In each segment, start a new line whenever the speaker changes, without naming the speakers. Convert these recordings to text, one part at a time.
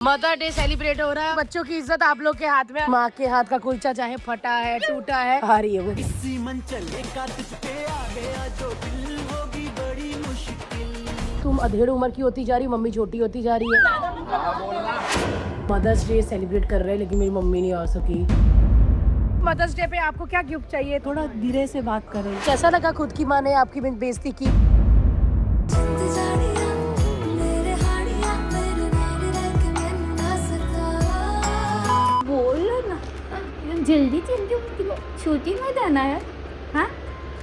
Mother day celebrate हो रहा है। बच्चों की इज्जत आप लोग के हाथ में। माँ के हाथ का कुलचा चाहे फटा है टूटा है, आ रही है वो।
इसी मन चले का तुझ पे आ गया जो दिल होगी बड़ी मुश्किल।
तुम अधेड़ उम्र की होती जा रही, मम्मी छोटी होती जा रही है। मदर्स डे सेलिब्रेट कर रहे हैं लेकिन मेरी मम्मी नहीं आ सकी। मदर्स डे पे आपको क्या गिफ्ट चाहिए? थोड़ा धीरे से बात करें। कैसा लगा खुद की माँ ने आपकी बेइज्जती की?
जल्दी जल्दी शूटिंग में जाना है। हाँ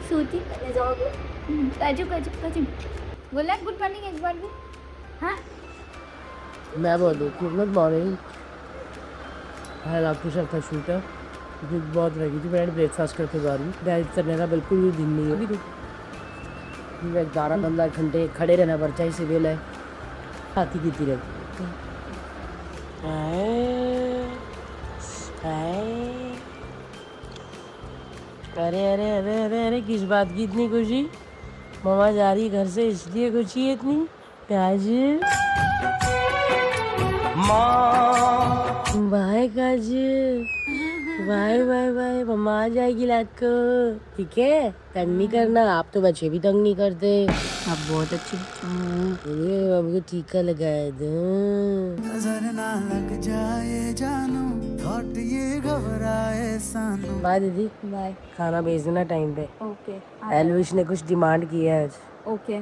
शूटिंग करने जाओगे? काजू काजू काजू बोला गुड मॉर्निंग एक बार भी। हाँ
मैं बोलूँ गुड मॉर्निंग। आपको शर्ट था शूट है क्योंकि बहुत लगी थी। मैंने ब्रेकफास्ट करके जा रही हूँ। डाइट करने का बिल्कुल भी दिन नहीं है। अभी 11-15 घंटे खड़े रहना पड़ता है, सिविल है, खाती पीती रहती। अरे अरे अरे अरे अरे किस बात की इतनी खुशी? मम्मा जा रही घर से इसलिए खुशी है इतनी? काजल बाय काजल, बाय बाय बाय। मम्मा आ जाएगी रात को, ठीक है? तंग नहीं करना। आप तो बच्चे भी तंग नहीं करते। आप बहुत अच्छे। हमको टीका लगाया दो।
नजर ना लग जाए जानू थॉट ये घबराए सानू।
बाय दीदी,
बाय।
खाना भेज देना टाइम पे।
ओके
एलविश ने कुछ डिमांड की है आज,
ओके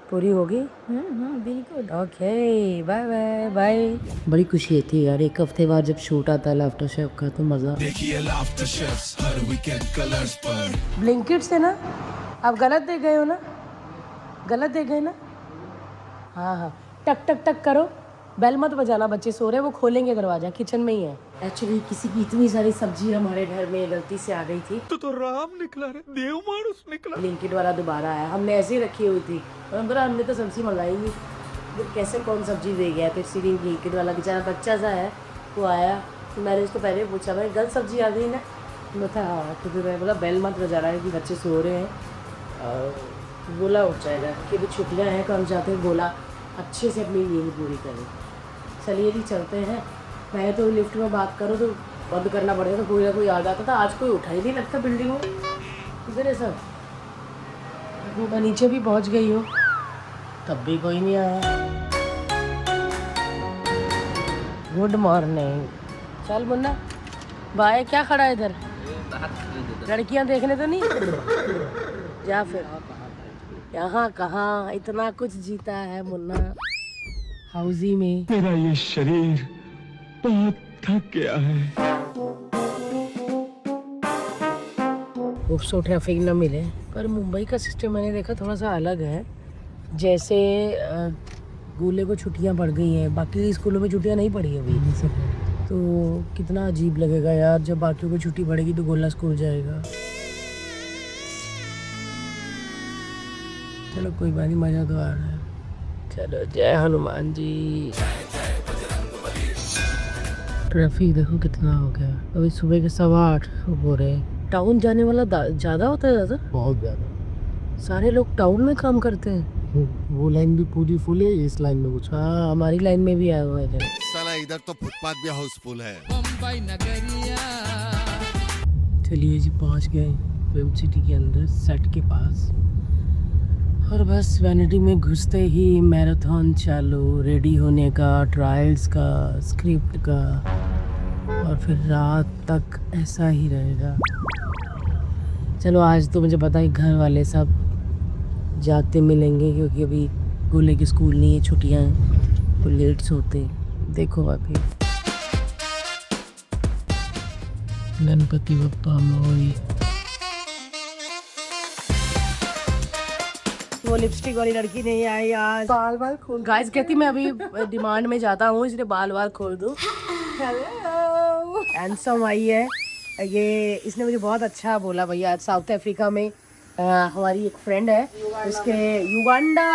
पूरी होगी?
बिल्कुल।
Okay bye bye bye. बड़ी खुशी थी यार, एक हफ्ते बाद जब शूट आता है लाफ्टर शेफ का तो मजा।
देखिए लाफ्टर शेफ्स हर वीकेंड कलर्स पर।
ब्लिंकिट से ना आप गलत दे गए हो ना, गलत दे गए ना। हाँ हाँ टक टक टक करो, बेल मत बजाना। बच्चे सो रहे हैं, वो खोलेंगे दरवाजा, किचन में ही है। एक्चुअली किसी की इतनी सारी सब्जी हमारे घर में गलती से आ गई थी
तो राम निकला रे, देव मानुस निकला।
ब्लिंकिट वाला दोबारा आया, हमने ऐसे ही रखी हुई थी। हमने तो सब्जी मंगाई नहीं, तो कैसे कौन सब्जी दे गया? तो इसीलिए ब्लिंकिट वाला बेचारा बच्चा सा है, वो आया तो मैंने उसको पहले पूछा भाई गलत सब्जी आ गई ना? मैं था हाँ, क्योंकि मैं बोला बेल मत बजा रहा है कि बच्चे सो रहे हैं, बोला उठ जाएगा कि भी छुट्टियाँ हैं, तो हम चाहते हैं बोला अच्छे से अपनी नींद पूरी करें। चलिए जी चलते हैं। मैं तो लिफ्ट में बात करूँ तो बंद करना पड़ेगा, तो कोई ना कोई आ जाता था। आज कोई उठा ही नहीं लगता बिल्डिंग में, किधर है सब? मैं नीचे भी पहुंच गई हूँ तब भी कोई नहीं आया। Good morning. चल मुन्ना बाय। क्या खड़ा है इधर? लड़कियां देखने तो नहीं जा फिर। यहाँ कहाँ इतना कुछ जीता है मुन्ना हाउसी में।
मेरा ये शरीर बहुत थक गया है।
उसको ट्रैफिक न मिले। पर मुंबई का सिस्टम मैंने देखा थोड़ा सा अलग है। जैसे गोले को छुट्टियां पड़ गई हैं, बाकी स्कूलों में छुट्टियां नहीं पड़ी अभी, तो कितना अजीब लगेगा यार जब बाकियों को छुट्टी पड़ेगी तो गोला स्कूल जाएगा। चलो कोई बात नहीं, मज़ा तो आ रहा है। चलो जय हनुमान जी। ट्रैफिक देखो कितना हो गया, अभी सुबह के 8:15 हो रहे हैं। टाउन जाने वाला ज़्यादा होता है दादा?
बहुत ज़्यादा।
सारे लोग टाउन में काम करते हैं।
वो लाइन भी पूरी फुल है, इस लाइन में कुछ।
हाँ हमारी लाइन में भी आया हुआ है।
साला इधर तो फुटपाथ भी हाउसफुल है।
चलिए जी पहुंच गए फिल्म सिटी के अंदर, सेट के पास। और बस वैनिटी में घुसते ही मैराथन चालू, रेडी होने का, ट्रायल्स का, स्क्रिप्ट का, और फिर रात तक ऐसा ही रहेगा। चलो आज तो मुझे पता है घर वाले सब जागते मिलेंगे क्योंकि अभी गोले के स्कूल नहीं है, छुट्टियां हैं, तो लेट सोते। देखो अभी गणपति बप्पा मोरी। वो लिपस्टिक वाली लड़की नहीं आई आज। बाल बाल खोल। गाइस कहती मैं अभी डिमांड में जाता हूँ इसलिए बाल बाल खोल दूँ। हेलो हैंडसम आई है ये, इसने मुझे बहुत अच्छा बोला भैया। आज साउथ अफ्रीका में हमारी एक फ्रेंड है, उसके युगांडा,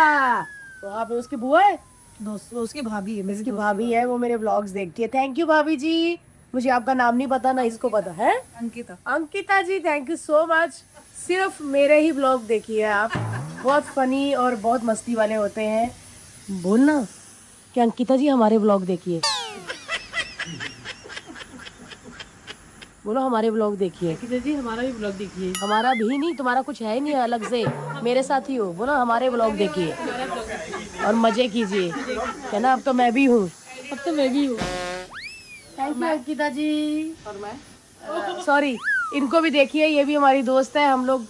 वहाँ पे उसकी बुआ है, दोस्त उसकी भाभी है, उसकी भाभी है, वो मेरे व्लॉग्स देखती है। थैंक यू भाभी जी। मुझे आपका नाम नहीं पता ना इसको पता है। अंकिता। अंकिता जी थैंक यू सो मच। सिर्फ मेरे ही व्लॉग देखिए आप, बहुत फनी और बहुत मस्ती वाले होते हैं। बोलना कि अंकिता जी हमारे व्लॉग देखिए। बोलो हमारे ब्लॉग देखिए।
जी हमारा भी ब्लॉग देखिए।
हमारा भी नहीं, तुम्हारा कुछ है ही नहीं अलग से, मेरे साथ ही हो। बोलो हमारे ब्लॉग देखिए और मजे कीजिए, है ना। अब तो मैं भी हूँ,
अब तो मैं भी हूँ।
थैंक यू अंकिता जी। और मैं सॉरी, इनको भी देखिए, ये भी हमारी दोस्त है। हम लोग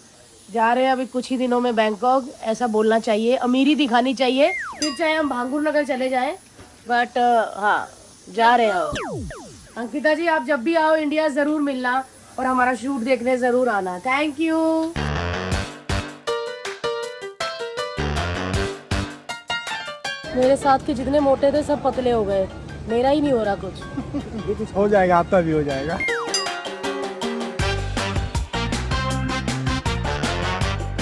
जा रहे हैं अभी कुछ ही दिनों में बैंकॉक। ऐसा बोलना चाहिए, अमीरी दिखानी चाहिए, फिर चाहे हम भांगुर नगर चले जाएं, बट हाँ जा रहे हैं। अंकिता जी आप जब भी आओ इंडिया ज़रूर मिलना और हमारा शूट देखने ज़रूर आना। Thank you. मेरे साथ के जितने मोटे थे सब पतले हो गए, मेरा ही नहीं हो रहा कुछ।
ये कुछ हो जाएगा, आपका भी हो जाएगा।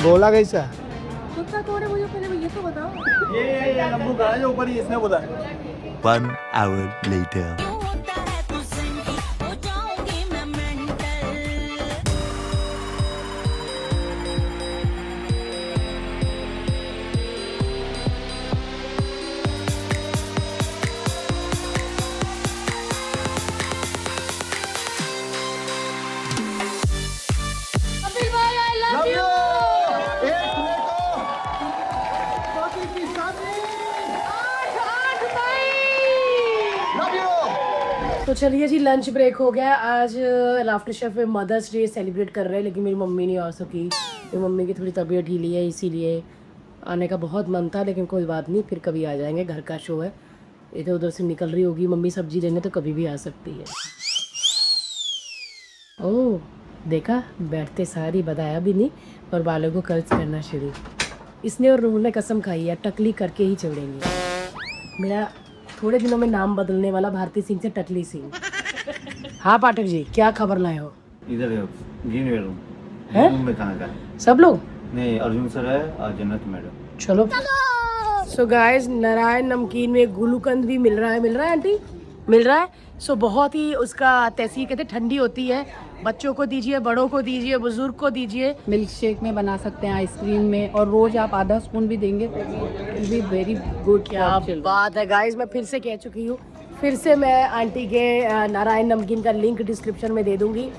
बोला कैसा?
थोड़े मुझे पहले ये तो बताओ।
ये लंबू का है जो ऊपर ही इसने बोला।
1 hour later.
कपिल भाई आई लव यू। तो चलिए जी लंच ब्रेक हो गया। आज लाफ्टर शेफ में मदर्स डे सेलिब्रेट कर रहे हैं, लेकिन मेरी मम्मी नहीं आ सकी। मेरी मम्मी की थोड़ी तबीयत ढीली है, इसीलिए आने का बहुत मन था, लेकिन कोई बात नहीं, फिर कभी आ जाएंगे। घर का शो है, इधर उधर से निकल रही होगी मम्मी सब्जी लेने, तो कभी भी आ सकती है। ओह देखा, बैठते सारी बताया भी नहीं और बालों को कर्ज करना शुरू। इसने और रूह ने कसम खाई है, टकली करके ही छोड़ेंगे। मेरा थोड़े दिनों में नाम बदलने वाला भारती सिंह से टकली सिंह। हाँ पाठक जी, क्या खबर लाए हो?
इधर है ग्रीन बेडरूम
है?
रूम में खाना का है।
सब लोग?
नहीं, अर्जुन सर है और जन्नत मैडम।
चलो। सो गाइस, नारायण नमकीन में गुलूकंद भी मिल रहा है आंटी, मिल रहा है। सो बहुत ही उसका तहसीर कहते ठंडी होती है। बच्चों को दीजिए, बड़ों को दीजिए, बुजुर्ग को दीजिए।
मिल्क शेक में बना सकते हैं, आइसक्रीम में, और रोज आप आधा स्पून भी देंगे तो भी वेरी गुड।
क्या बात है गाइस, मैं फिर से कह चुकी हूँ, फिर से मैं आंटी के नारायण नमकीन का लिंक डिस्क्रिप्शन में दे दूँगी।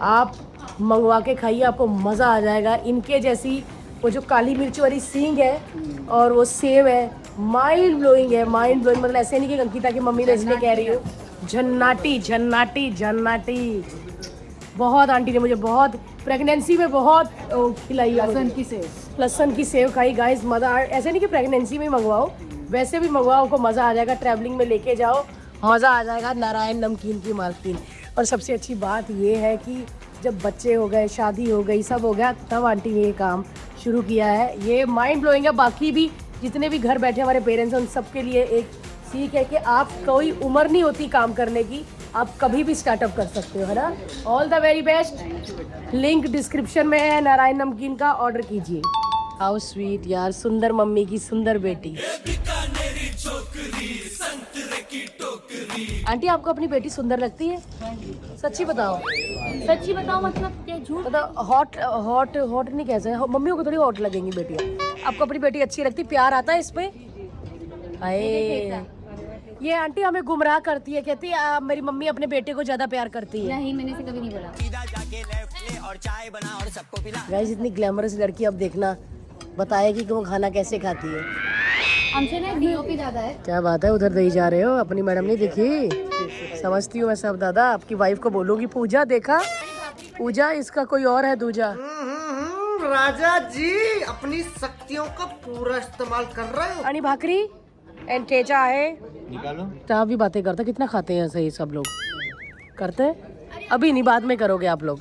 आप मंगवा के खाइए, आपको मज़ा आ जाएगा। इनके जैसी वो जो काली मिर्च वाली सींग है और वो सेव है, माइंड ब्लोइंग है, माइंड ब्लोइंग। मतलब ऐसे नहीं कि अंकिता की मम्मी मैं इसलिए कह रही हूँ, झन्नाटी झन्नाटी झन्नाटी। बहुत आंटी ने मुझे बहुत प्रेगनेंसी में बहुत खिलाई है। लहसुन की सेव खाई गाइस, मज़ा। ऐसे नहीं कि प्रेगनेंसी में मंगवाओ, वैसे भी मंगवाओ, को मज़ा आ जाएगा। ट्रैवलिंग में लेके जाओ, मज़ा आ जाएगा। नारायण नमकीन की मालकिन। और सबसे अच्छी बात ये है कि जब बच्चे हो गए, शादी हो गई, सब हो गया, तब आंटी ने ये काम शुरू किया है। ये माइंड ब्लोइंग है। बाकी भी जितने भी घर बैठे हमारे पेरेंट्स हैं, उन सबके लिए एक सीख है कि आप कोई उम्र नहीं होती काम करने की, आप कभी भी स्टार्टअप कर सकते हो, है ना। All the very best. Link description में है नारायण नमकीन का, ऑर्डर कीजिए। हाउ स्वीट यार, सुंदर मम्मी की सुंदर बेटी। आंटी आपको अपनी बेटी सुंदर लगती है? सच्ची बताओ।
सच्ची बताओ मतलब क्या झूठ?
मतलब हॉट हॉट हॉट नहीं कह सकते, मम्मियों को थोड़ी हॉट लगेंगी बेटियाँ। आपको अपनी बेटी अच्छी लगती, प्यार आता है इस पे? आए ये आंटी हमें गुमराह करती है, कहती है मेरी मम्मी अपने बेटे को ज्यादा प्यार करती है।
नहीं, मैंने से कभी नहीं बोला।
गाइस इतनी ग्लैमरस लड़की अब देखना बताएगी कि वो खाना कैसे खाती है।
हमसे ना डीओपी ज्यादा है।
क्या बात है, उधर नहीं जा रहे हो? अपनी मैडम नहीं दिखी? समझती हूँ मैं सब। दादा आपकी वाइफ को बोलूंगी, पूजा देखा, पूजा इसका कोई और है दूजा।
राजा जी अपनी शक्तियों का पूरा इस्तेमाल कर रहे हो।
अनी भाकरी एंड टेजा है,
निकालो।
क्या भी बातें करते, कितना खाते हैं ऐसे ही सब लोग करते हैं। अभी नहीं, बाद में करोगे आप लोग।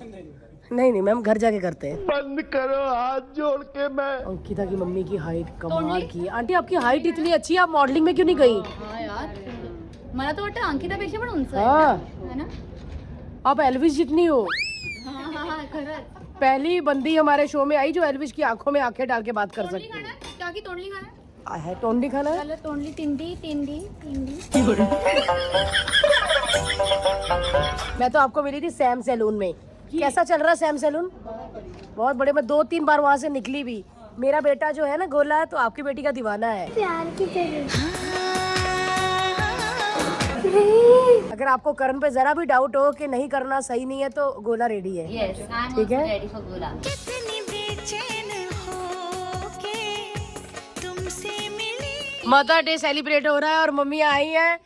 नहीं मैम, घर जाके करते हैं।
बंद करो हाथ जोड़ के। मैं
अंकिता की मम्मी की हाइट कमाल की। आंटी आपकी हाइट इतनी अच्छी है, आप मॉडलिंग में क्यों नहीं गई?
हाँ यार, मला तो वाटतं अंकिता पेक्षा पण उंच
हाँ,
है ना।
आप एल्विस जितनी हो।
हाँ खरंच।
पहली बंदी हमारे शो में आई जो एल्विस की आंखों में आंखें डाल के बात कर
तोंडली
सकती
खाना है? क्या की तोंडली खाना है?
है। टोंडी खाना है?
चलो तोंडली तिंडी तिंडी तिंडी।
मैं तो आपको मिली थी सैम सैलून में। कैसा चल रहा है सैम सैलून? बहुत बड़े। मैं 2-3 बार वहाँ से निकली भी। मेरा बेटा जो है ना गोला, तो आपकी बेटी का दीवाना है।
प्यार की तरह।
अगर आपको करण पे जरा भी डाउट हो कि नहीं करना सही नहीं है तो गोला रेडी है।
Yes, I'm
ठीक
also
है?
ready for Gola.
Mother day celebrate हो रहा है और मम्मी आई हैं।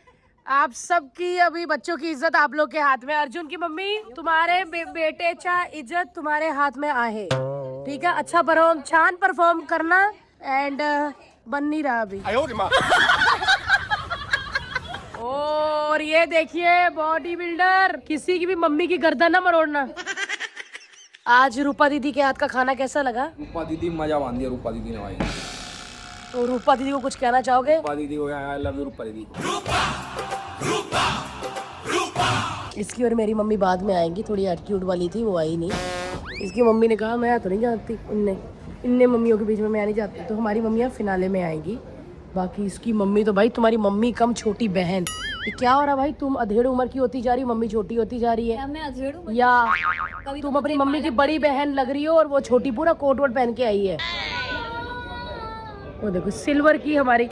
आप सबकी अभी बच्चों की इज्जत आप लोग के हाथ में। अर्जुन की मम्मी तुम्हारे बेटे चा इज्जत तुम्हारे हाथ में आहे, ठीक है? अच्छा छान परफॉर्म करना एंड बन नहीं रहा अभी। और ये देखिए बॉडी बिल्डर, किसी की भी मम्मी की गर्दन ना मरोड़ना। आज रूपा दीदी के हाथ का खाना कैसा लगा?
रूपा दीदी मजा बांध दिया। रूपा दीदी ने भाई,
तो रूपा दीदी को कुछ कहना चाहोगे?
रूपा दीदी को आई लव यू रूपा दीदी।
इसकी और मेरी मम्मी बाद में आएंगी, थोड़ी एटीट्यूड वाली थी, वो आई नहीं। इसकी मम्मी ने कहा मैं तो नहीं जानती, इनने मम्मियों के बीच में मैं नहीं जाती, तो हमारी मम्मियाँ फिनाले में आएंगी। बाकी इसकी मम्मी तो भाई तुम्हारी मम्मी कम छोटी बहन। ये क्या हो रहा भाई? तुम अधेड़ उम्र की होती जा रही हो, मम्मी छोटी होती जा रही है।
मैं अधेड़ हूँ?
या तुम अपनी मम्मी की बड़ी बहन लग रही हो और वो छोटी पूरा कोट वोट पहन के आई है। वो देखो सिल्वर की हमारी।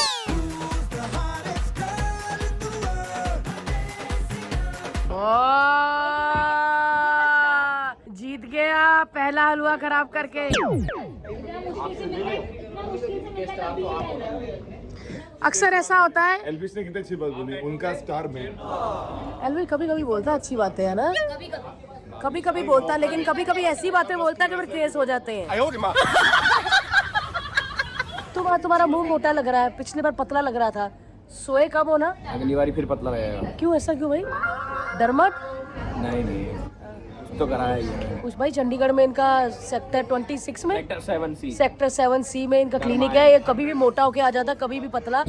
जीत गया पहला हलवा खराब करके। अक्सर ऐसा होता है।
एल्विस ने कितनी अच्छी बात बोली, उनका स्टार में।
एल्विस कभी कभी बोलता अच्छी बातें है ना, कभी कभी बोलता, लेकिन कभी कभी ऐसी बातें बोलता है जो फिर केस हो जाते हैं। तुम्हारा मुंह मोटा लग रहा है, पिछली बार पतला लग रहा था, सोए कब हो ना?
अगली बारी फिर पतला रहेगा।
क्यों ऐसा क्यों भाई? डरमट?
नहीं तो कराया ही है।
कुछ भाई चंडीगढ़ में इनका सेक्टर 26 में
सेक्टर
7C में इनका क्लिनिक है। ये कभी भी मोटा होके आ जाता, कभी भी पतला।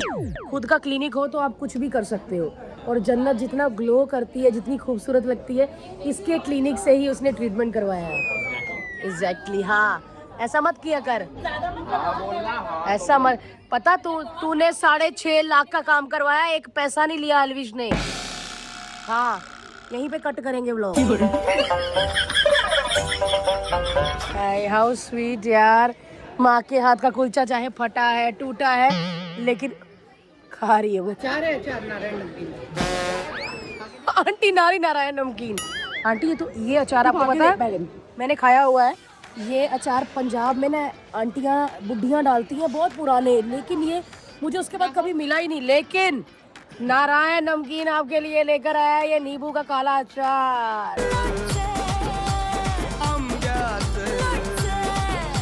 खुद का क्लिनिक हो तो आप कुछ भी कर सकते हो। और जन्नत जितना ग्लो करती है, जितनी खूबसूरत लगती है, इसके क्लिनिक से ही उसने ट्रीटमेंट करवाया है। एग्जैक्टली हाँ, ऐसा मत किया कर, ऐसा मत। पता तूने 6.5 लाख का काम करवाया, एक पैसा नहीं लिया एल्विश ने। हाँ यहीं पे कट करेंगे व्लॉग। हाउ स्वीट यार, माँ के हाथ का कुलचा चाहे फटा है टूटा है लेकिन खा रही है वो।
चार नारायण नमकीन।
आंटी नारायण नमकीन। आंटी ये अचार आपको पता है? मैंने खाया हुआ है। ये अचार पंजाब में ना आंटियाँ बुढ़ियाँ डालती हैं, बहुत पुराने, लेकिन ये मुझे उसके बाद कभी मिला ही नहीं। लेकिन नारायण नमकीन आपके लिए लेकर आया है ये नींबू का काला अचार।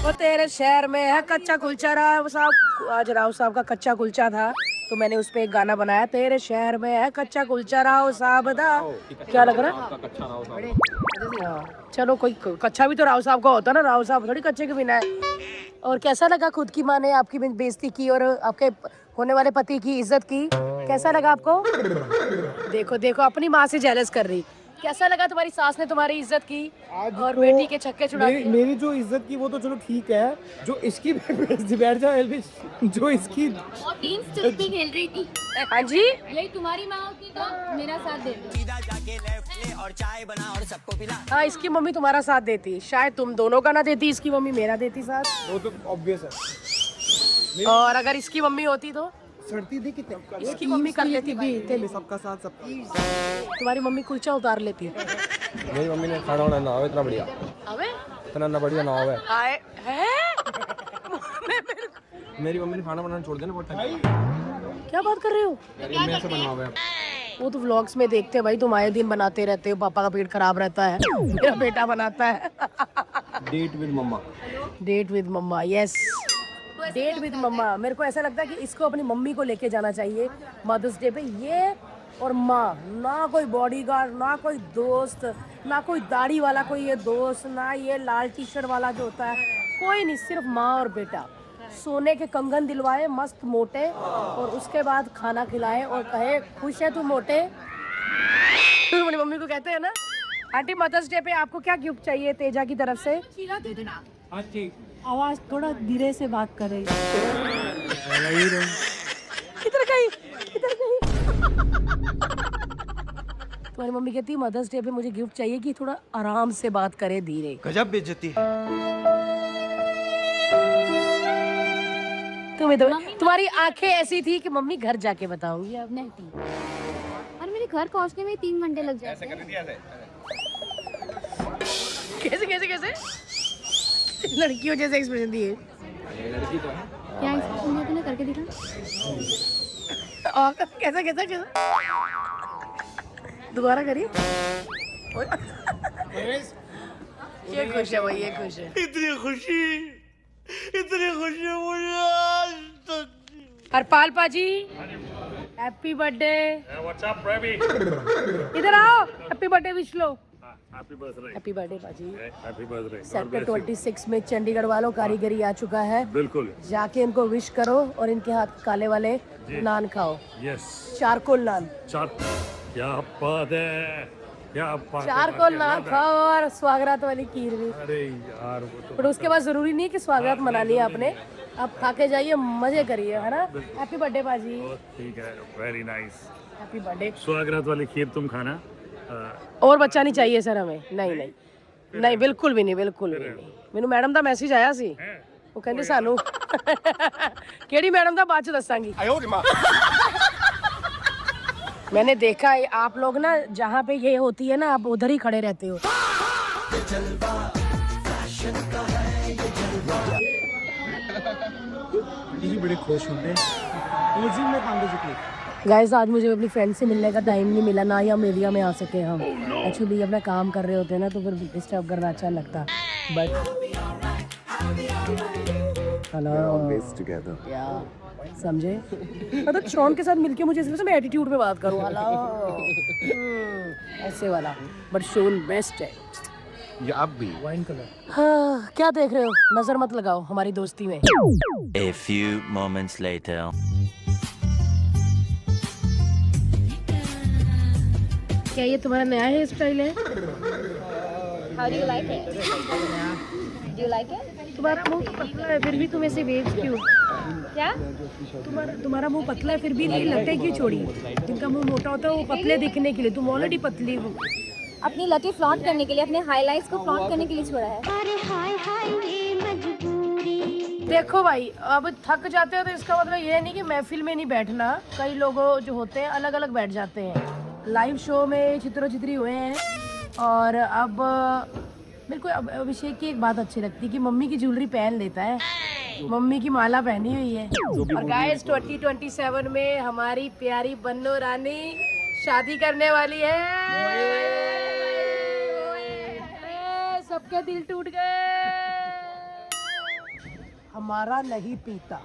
वो तेरे शहर में है कच्चा कुलचा। राव साहब, आज राव साहब का कच्चा कुलचा था तो मैंने उस पे एक गाना बनाया, तेरे शहर में है कच्चा कुलचा राव साहब दा। क्या लग रहा है? चलो कोई कच्चा भी तो राव साहब का होता ना, राव साहब थोड़ी कच्चे के बिना है। और कैसा लगा? खुद की माँ ने आपकी बेइज्जती की और आपके होने वाले पति की इज्जत की, कैसा लगा आपको? देखो अपनी माँ से जेलस कर रही। कैसा लगा तुम्हारी सास ने तुम्हारी इज्जत की और
तो
बेटी के छक्के छुड़ा के?
मेरी जो इज्जत की वो तो चलो ठीक है, जो इसकी बैठ जाओ एल्विश, जो इसकी
टीम स्टिल पे खेल रही थी।
हाँ जी,
यही तुम्हारी माँ होती तो मेरा साथ दे दो।
हाँ इसकी मम्मी तुम्हारा साथ देती, शायद तुम दोनों का ना देती, इसकी मम्मी मेरा देती साथ।
वो तो ऑब्वियस है।
और अगर इसकी मम्मी होती तो
सड़ती थी कितने,
इसकी मम्मी कर लेती भी।
सबका साथ सब।
तुम्हारी मम्मी कुलचा उतार लेती।
मेरी मम्मी ने खाना वाना ना हो इतना बढ़िया,
अबे
इतना ना बढ़िया ना हो।
आए हैं?
मेरी मम्मी ने खाना बनाना छोड़ दिया ना बहुत टाइम।
क्या बात कर रहे हो?
मैं से बना हुआ है।
वो तो व्लॉग्स में देखते हैं भाई, तुम आए दिन बनाते रहते हो, पापा का पेट खराब रहता है, मेरा बेटा बनाता है।
Date with mamma.
Date with mamma, yes date with mamma. मेरे को ऐसा लगता है कि इसको अपनी मम्मी को लेके जाना चाहिए मदर्स डे पे। ये और माँ, ना कोई बॉडीगार्ड, ना कोई दोस्त, ना कोई दाढ़ी वाला कोई ये दोस्त, ना ये लाल टी शर्ट वाला जो होता है, कोई नहीं, सिर्फ माँ और बेटा। सोने के कंगन दिलवाए मस्त मोटे और उसके बाद खाना खिलाए और कहे खुश है तू मोटे। तो मेरी मम्मी को कहते हैं ना। आंटी मदर्स डे पे आपको क्या गिफ्ट चाहिए तेजा की तरफ से? आवाज थोड़ा धीरे से बात कर रही है। किधर गई? तुम्हारी मम्मी कहती है मदर्स डे पे मुझे गिफ्ट चाहिए कि थोड़ा आराम से बात करे, धीरे।
गजब बेइज्जती है।
तुम्हारी आंखें ऐसी थी कि मम्मी घर जाके बताऊंगी। अब
नहीं थी। और मेरे घर पहुंचने में 3 घंटे लग जाते हैं।
कैसे कैसे कैसे लड़कियों जैसे एक्सप्रेशन दिए।
क्या एक्सप्रेशन दिया तूने, करके दिखा।
और कैसा कैसा कैसा दोबारा करिए। ये खुश है भाई, ये खुश है।
इतनी खुशी मुझे आज तक।
हरपाल पाजी, हैप्पी बर्थडे। इधर आओ, हैप्पी बर्थडे विश लो। हैप्पी बर्थडे पाजी। सेक्टर 26 में चंडीगढ़ वालों कारीगरी आ चुका है।
बिल्कुल।
जाके इनको विश करो और इनके हाथ काले वाले नान खाओ।
यस।
चारकोल नान।
क्या बात है, क्या बात है।
चारकोल नान खाओ और स्वागत वाली खीर भी।
अरे यार वो तो
पर उसके बाद जरूरी नहीं है कि स्वागत मनानी है आपने, आप खा के जाइए, मजे करिए, है ना। हैप्पी बर्थडे पाजी।
ठीक है, वेरी नाइस।
Happy birthday.
स्वागत वाली खीर तुम खाना।
और बच्चा नहीं चाहिए सर हमें। नहीं नहीं नहीं, बिल्कुल भी नहीं, बिल्कुल भी नहीं। मैनू मैडम ਦਾ ਮੈਸੇਜ ਆਇਆ ਸੀ, ਉਹ ਕਹਿੰਦੇ ਸਾਨੂੰ ਕਿਹੜੀ मैडम ਦਾ ਬਾਅਦ ਚ ਦੱਸਾਂਗੀ। मैंने देखा है आप लोग ना जहाँ पे ये होती है ना, आप उधर ही खड़े रहते हो।
बड़े खुश होंगे में
गाइस आज मुझे अपनी फ्रेंड से मिलने का टाइम नहीं मिला, ना ही हम एरिया में आ सके। हम एक्चुअली अपना काम कर रहे होते हैं ना, तो फिर डिस्टर्ब करना अच्छा लगता। बट हेलो या समझे, मतलब शॉन के साथ मिलके मुझे इसलिए मैं एटीट्यूड में बात करूँ, हेलो ऐसे वाला। बट शॉन बेस्ट है।
ये आप भी
वाइन कलर।
हाँ, क्या देख रहे हो, नजर मत लगाओ हमारी दोस्ती में।
A few moments later.
क्या ये तुम्हारा नया हेयर स्टाइल है?
How do you like it? Do you like it?
तुम्हारा मुंह पतला है फिर भी तुम ऐसे वेव क्यों?
क्या?
तुम्हारा मुंह पतला है फिर भी नहीं लगता है क्यों छोड़ी? जिनका मुंह मोटा होता है वो पतले दिखने के लिए, तुम ऑलरेडी पतली हो।
अपनी लटी फ्लॉन्ट करने के लिए, अपने हाइलाइट्स को फ्लॉन्ट करने के लिए छोड़ा है।
देखो भाई, अब थक जाते हो तो इसका मतलब ये नहीं कि महफिल में नहीं बैठना। कई लोग जो होते हैं अलग अलग बैठ जाते हैं। लाइव शो में छितरो छितरी हुए हैं और अब मेरे को अभिषेक की एक बात अच्छी लगती है कि मम्मी की ज्वेलरी पहन लेता है, मम्मी की माला पहनी हुई है। और गाइस 2027 में हमारी प्यारी बन्नू रानी शादी करने वाली है। सबके दिल टूट गए। हमारा नहीं पीता,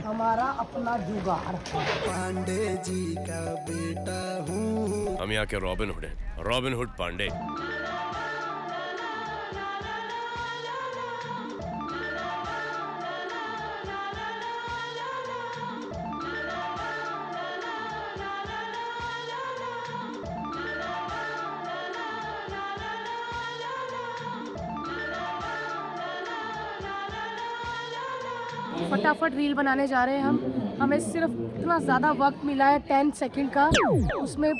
हमारा अपना जुगाड़।
पांडे जी का बेटा हूँ।
हम यहाँ के रॉबिन हुड हैं, रॉबिन हुड पांडे।
फटाफट रील बनाने जा रहे हैं हम। हमें सिर्फ इतना ज़्यादा वक्त मिला है 10 सेकंड का, उसमें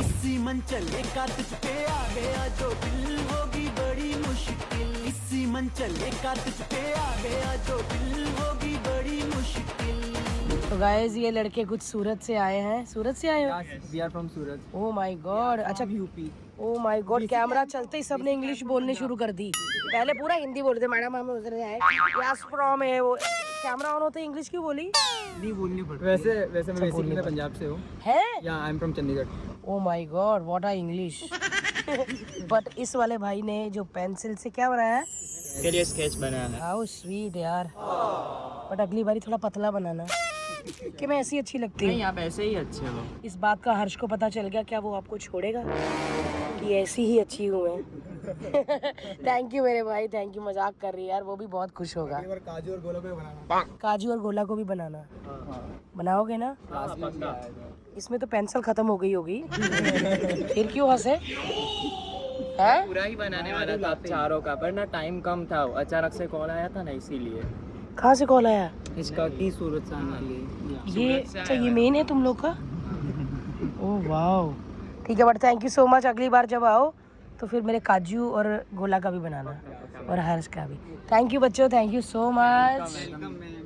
इसी मन चले का तुझ पे आ गया जो दिल होगी बड़ी मुश्किल। इसी मन चले का तुझ पे आ गया जो दिल होगी बड़ी मुश्किल।
तो गाइस ये लड़के कुछ सूरत से आए हैं। सूरत से आए हो?
We are from Surat.
Oh my God. अच्छा
UP.
Oh my God, camera चलते ही सबने इंग्लिश बोलने शुरू कर दी। पहले पूरा हिंदी बोलते, मैडम हम उधर से आए, यस फ्रॉम है। वो कैमरा ऑन होते इंग्लिश क्यों बोली?
नहीं बोलनी पड़ती। वैसे मैं बेसिकली पंजाब से हूँ।
है?
या I am from Chandigarh.
Oh my God, what are English. But इस वाले भाई ने जो पेंसिल से क्या बनाया है?
ये स्केच बनाया है।
हाउ स्वीट यार। बट अगली बारी थोड़ा पतला बनाना कि मैं ऐसी अच्छी लगती हूँ।
नहीं, आप ऐसे ही अच्छे हो।
इस बात का हर्ष को पता चल गया, क्या वो आपको छोड़ेगा कि ऐसी ही अच्छी हूँ मैं? थैंक यू मेरे भाई, थैंक यू। मजाक कर रही है यार, वो भी बहुत खुश होगा।
काजू और गोला को बनाना।
काजू और गोला को भी बनाना। बनाओगे ना? इसमें तो पेंसिल खत्म हो गई होगी। फिर क्यों हंसे?
पूरा ही बनाने वाला था चारों का, पर ना टाइम कम था, अचानक से कॉल आया था ना, इसीलिए।
कहाँ से कॉल आया?
इसका की सूरत सान वाली
ये अच्छा ये मेन है तुम लोग का? ओह वाओ, ठीक है but thank you so much. अगली बार जब आओ तो फिर मेरे काजू और गोला का भी बनाना और हर्ष का भी। थैंक यू बच्चों, थैंक यू सो मच।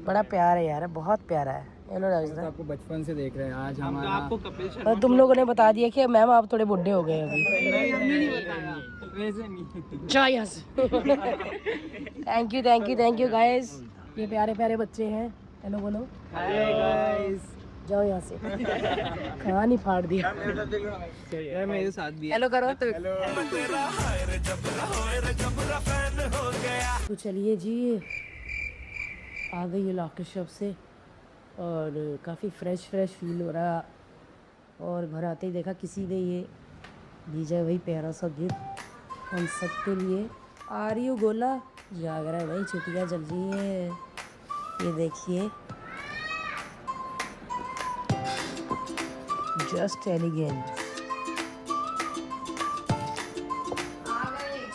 बड़ा प्यार है यार, बहुत प्यारा है। हेलो राजदा,
आपको बचपन से देख रहे हैं आज हमारा आपको कपिल शर्मा
और तुम लोगों ने बता दिया कि मैम आप थोड़े बुढ़े हो गए अभी।
वैसे नहीं
जाओ यहाँ से। Thank you thank you thank you guys, ये प्यारे प्यारे बच्चे हैं। हेलो बोलो,
हाय गाइस
जाओ यहाँ से। कहानी फाड़ दी।
यार मेरे साथ भी
हेलो करो तो। तो चलिए जी, आ गई ये लाफ्टर शॉप से और काफ़ी फ्रेश फील हो रहा। और घर आते ही देखा किसी ने ये दीजिए वही प्यारा सा गिफ्ट हम सबके लिए। आ रही हूँ गोला, जाग रहा है भाई, छुट्टियाँ चल रही है। ये देखिए, जस्ट एलिगेंट।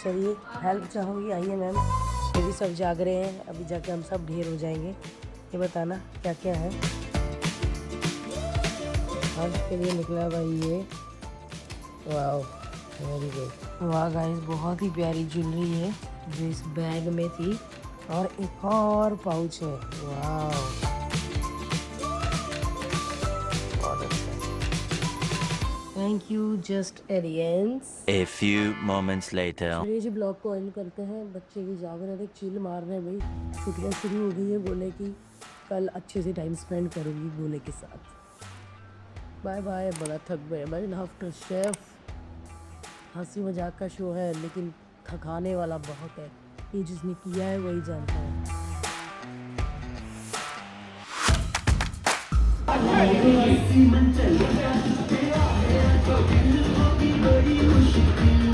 चलिए हेल्प चाहूँगी, आइए मैम। ये भी सब जाग रहे हैं, अभी जाके हम सब ढेर हो जाएंगे। ये बताना क्या क्या है। आज के लिए निकला भाई ये, वाह वेरी गुड। वाह गाइस, बहुत ही प्यारी ज्वेलरी है जो इस बैग में थी। और एक और पाउच है, वाह thank you just aliens.
A few moments later.
चलिए जी ब्लॉग को एंड करते हैं। बच्चे भी जाग रहे थे, चिल मार रहे हैं भाई। छुट्टियाँ शुरू हो गई है गोले की, कल अच्छे से टाइम स्पेंड करूँगी गोले के साथ। Bye bye. बड़ा थक गए भाई लाफ्टर शेफ। हंसी मजाक का शो है लेकिन थकाने वाला बहुत है। ये जिसने किया है वही जानता है। बड़ी मुश्किल